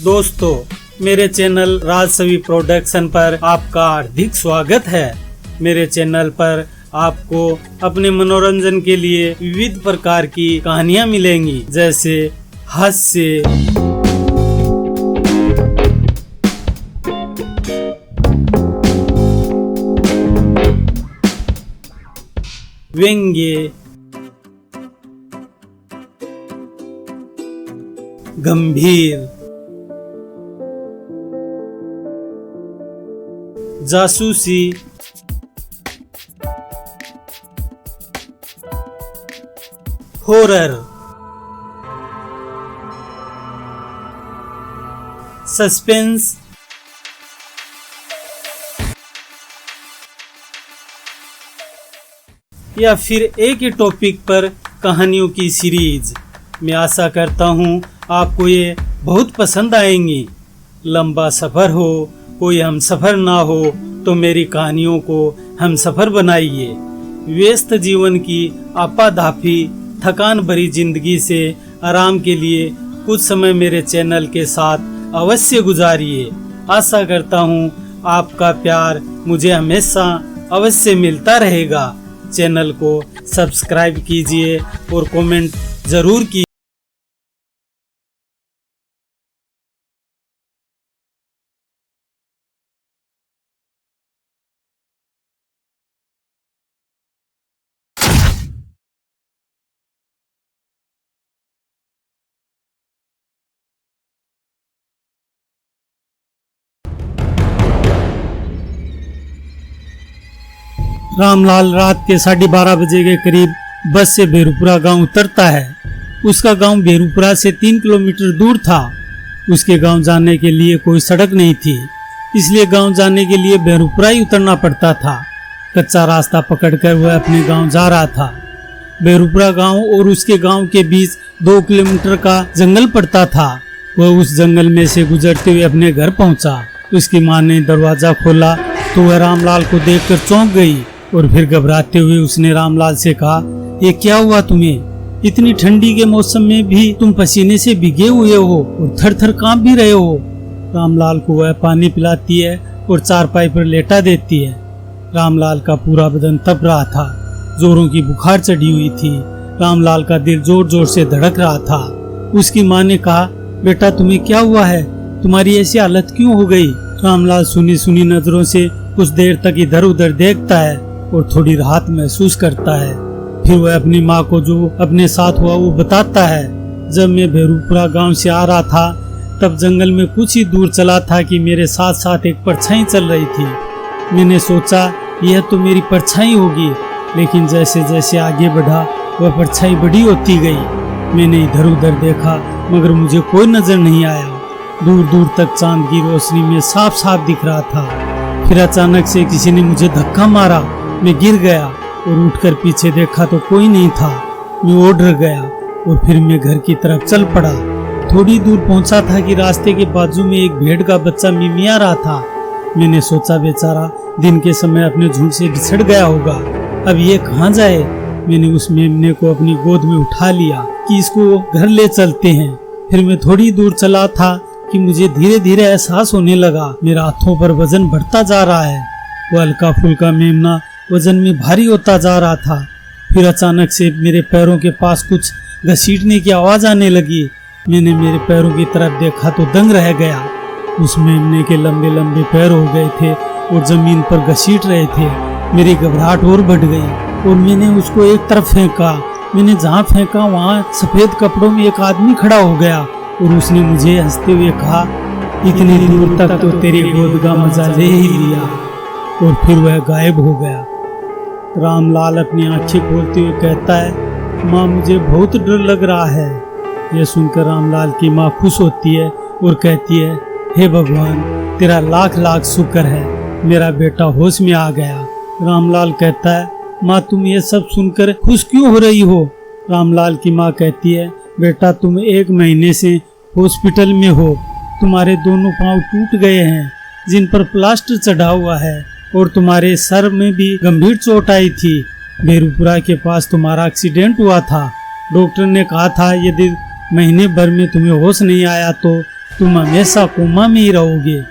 दोस्तों, मेरे channel राजसवी production पर आपका हार्दिक स्वागत है। मेरे चैनल पर आपको अपने मनोरंजन के लिए विविध प्रकार की कहानियां मिलेंगी, जैसे हास्य, व्यंग्य, गंभीर, जासूसी, हॉरर, सस्पेंस, या फिर एक ही टॉपिक पर कहानियों की सीरीज। मैं आशा करता हूँ आपको ये बहुत पसंद आएंगी। लंबा सफ़र हो, कोई हम सफ़र ना हो, तो मेरी कहानियों को हम सफ़र बनाइए। व्यस्त जीवन की आपाधापी थकान भरी जिंदगी से आराम के लिए कुछ समय मेरे चैनल के साथ अवश्य गुजारिए। आशा करता हूँ आपका प्यार मुझे हमेशा अवश्य मिलता रहेगा। चैनल को सब्सक्राइब कीजिए और कमेंट जरूर कीजिए। रामलाल रात के 12:30 बजे के करीब बस से भेरूपुरा गांव उतरता है। उसका गांव भेरूपुरा से 3 किलोमीटर दूर था। उसके गांव जाने के लिए कोई सड़क नहीं थी, इसलिए गांव जाने के लिए भेरूपुरा ही उतरना पड़ता था। कच्चा रास्ता पकड़कर वह अपने गांव जा रहा था। भेरूपुरा गांव और उसके गांव के बीच 2 किलोमीटर का जंगल पड़ता था। वह उस जंगल में से गुजरते हुए अपने घर पहुंचा। उसकी मां ने दरवाजा खोला तो वह रामलाल को देखकर चौंक गई और फिर घबराते हुए उसने रामलाल से कहा, ये क्या हुआ तुम्हें? इतनी ठंडी के मौसम में भी तुम पसीने से भीगे हुए हो और थर थर कांप भी रहे हो। रामलाल को वह पानी पिलाती है और चारपाई पर लेटा देती है। रामलाल का पूरा बदन तप रहा था, जोरों की बुखार चढ़ी हुई थी। रामलाल का दिल जोर जोर से धड़क रहा था। उसकी माँ ने कहा, बेटा तुम्हें क्या हुआ है? तुम्हारी ऐसी हालत क्यों हो गई? रामलाल सुनी सुनी नजरों से कुछ देर तक इधर उधर देखता है और थोड़ी राहत महसूस करता है। फिर वह अपनी माँ को जो अपने साथ हुआ वो बताता है। जब मैं भेरूपुरा गांव से आ रहा था तब जंगल में कुछ ही दूर चला था कि मेरे साथ साथ एक परछाई चल रही थी। मैंने सोचा यह तो मेरी परछाई होगी, लेकिन जैसे जैसे आगे बढ़ा वह परछाई बड़ी होती गई। मैंने इधर उधर देखा मगर मुझे कोई नजर नहीं आया। दूर दूर तक चांद की रोशनी में साफ साफ दिख रहा था। फिर अचानक से किसी ने मुझे धक्का मारा। मैं गिर गया और उठकर पीछे देखा तो कोई नहीं था। मैं और डर गया और फिर मैं घर की तरफ चल पड़ा। थोड़ी दूर पहुंचा था कि रास्ते के बाजू में एक भेड़ का बच्चा मिमिया रहा था। मैंने सोचा बेचारा दिन के समय अपने झुंड से बिछड़ गया होगा, अब ये कहाँ जाए। मैंने उस मेमने को अपनी गोद में उठा लिया कि इसको घर ले चलते हैं। फिर मैं थोड़ी दूर चला था कि मुझे धीरे धीरे एहसास होने लगा मेरा हाथों पर वजन बढ़ता जा रहा है। वो हल्का फुल्का मेमना वजन में भारी होता जा रहा था। फिर अचानक से मेरे पैरों के पास कुछ घसीटने की आवाज आने लगी। मैंने मेरे पैरों की तरफ देखा तो दंग रह गया। उस मेमने के लंबे लंबे पैर हो गए थे और जमीन पर घसीट रहे थे। मेरी घबराहट और बढ़ गई और मैंने उसको एक तरफ फेंका। मैंने जहाँ फेंका वहाँ सफेद कपड़ों में एक आदमी खड़ा हो गया और उसने मुझे हंसते हुए कहा, इतनी दूर तक तो तेरी गोद का मजा ले ही लिया। और फिर वह गायब हो गया। रामलाल अपनी आंखें खोलते हुए कहता है, माँ मुझे बहुत डर लग रहा है। यह सुनकर रामलाल की माँ खुश होती है और कहती है, हे भगवान तेरा लाख लाख शुक्र है, मेरा बेटा होश में आ गया। रामलाल कहता है, माँ तुम ये सब सुनकर खुश क्यों हो रही हो? रामलाल की माँ कहती है, बेटा तुम 1 महीने से हॉस्पिटल में हो। तुम्हारे दोनों पांव टूट गए हैं जिन पर प्लास्टर चढ़ा हुआ है और तुम्हारे सर में भी गंभीर चोट आई थी। भेरूपुरा के पास तुम्हारा एक्सीडेंट हुआ था। डॉक्टर ने कहा था यदि महीने भर में तुम्हें होश नहीं आया तो तुम हमेशा कोमा में ही रहोगे।